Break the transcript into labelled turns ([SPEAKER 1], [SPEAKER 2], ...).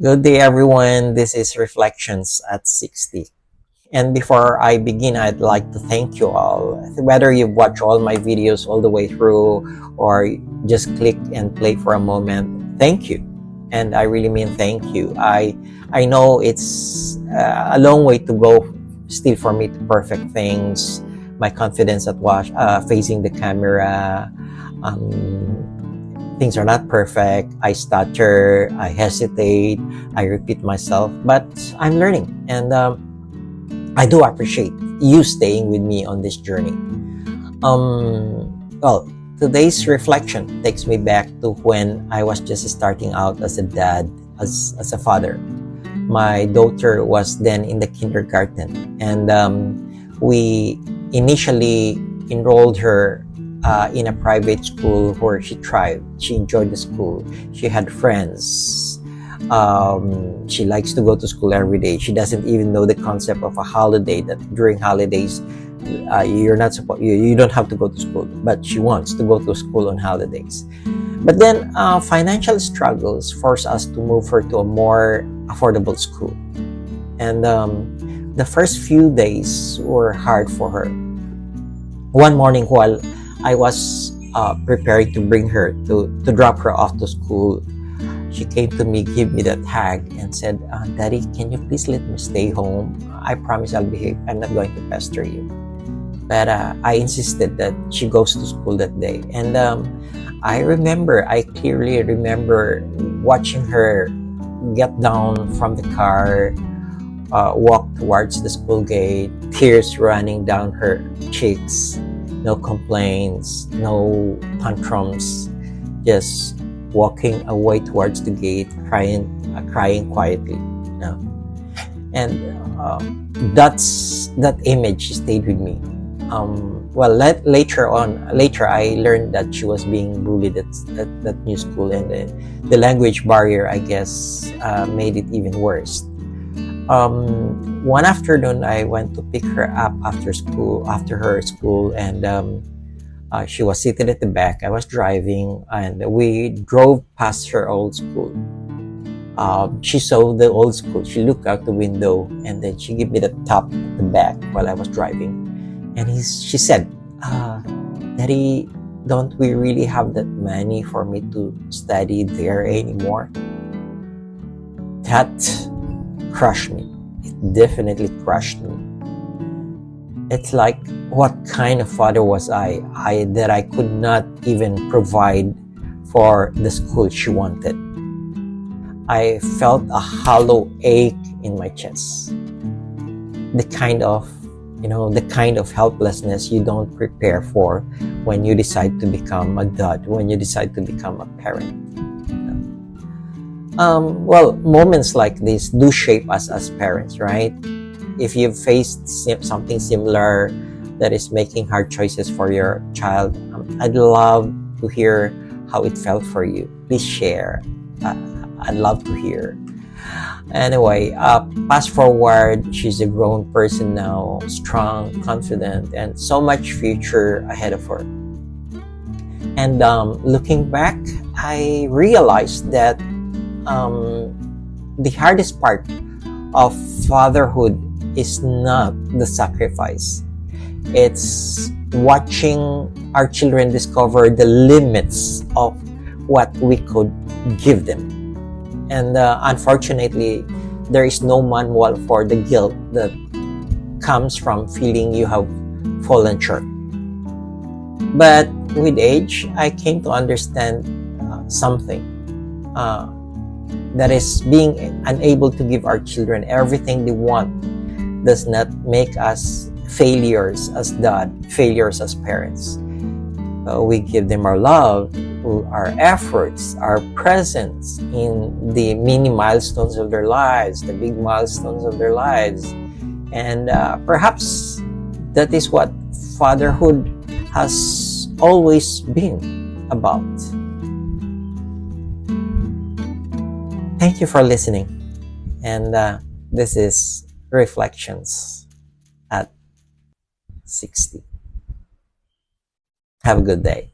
[SPEAKER 1] Good day, everyone. This is Reflections at 60. And before I begin, I'd like to thank you all. Whether you've watched all my videos all the way through or just click and play for a moment, thank you. And I really mean thank you. I know it's a long way to go still for me to perfect things. My confidence at facing the camera. Things are not perfect. I stutter, I hesitate, I repeat myself, but I'm learning. And I do appreciate you staying with me on this journey. Well, today's reflection takes me back to when I was just starting out as a dad, as a father. My daughter was then in the kindergarten, and we initially enrolled her in a private school where she thrived. She enjoyed the school. She had friends. She likes to go to school every day. She doesn't even know the concept of a holiday, that during holidays you don't have to go to school, but she wants to go to school on holidays. But then financial struggles force us to move her to a more affordable school. And the first few days were hard for her. One morning while I was preparing to bring her to drop her off to school, she came to me, gave me that hug, and said, "Daddy, can you please let me stay home? I promise I'll behave. I'm not going to pester you." But I insisted that she goes to school that day. And I clearly remember watching her get down from the car, walk towards the school gate, tears running down her cheeks. No complaints, no tantrums, just walking away towards the gate, crying quietly. And that image stayed with me. Later I learned that she was being bullied at that new school, and the language barrier, I guess, made it even worse. One afternoon, I went to pick her up after her school, and she was seated at the back. I was driving, and we drove past her old school. She saw the old school. She looked out the window, and then she gave me the tap at the back while I was driving. And she said, "Daddy, don't we really have that money for me to study there anymore?" That crushed me. It definitely crushed me. It's like, what kind of father was I that I could not even provide for the school she wanted? I felt a hollow ache in my chest. The kind of helplessness you don't prepare for when you decide to become a dad, when you decide to become a parent. Moments like this do shape us as parents, right? If you've faced something similar that is making hard choices for your child, I'd love to hear how it felt for you. Please share. I'd love to hear. Anyway, fast forward, she's a grown person now, strong, confident, and so much future ahead of her. And looking back, I realized that the hardest part of fatherhood is not the sacrifice. It's watching our children discover the limits of what we could give them. And unfortunately, there is no manual for the guilt that comes from feeling you have fallen short. But with age, I came to understand something. That is, being unable to give our children everything they want does not make us failures as dad, failures as parents. We give them our love, our efforts, our presence in the mini milestones of their lives, the big milestones of their lives. And perhaps that is what fatherhood has always been about. Thank you for listening. And this is Reflections at 60. Have a good day.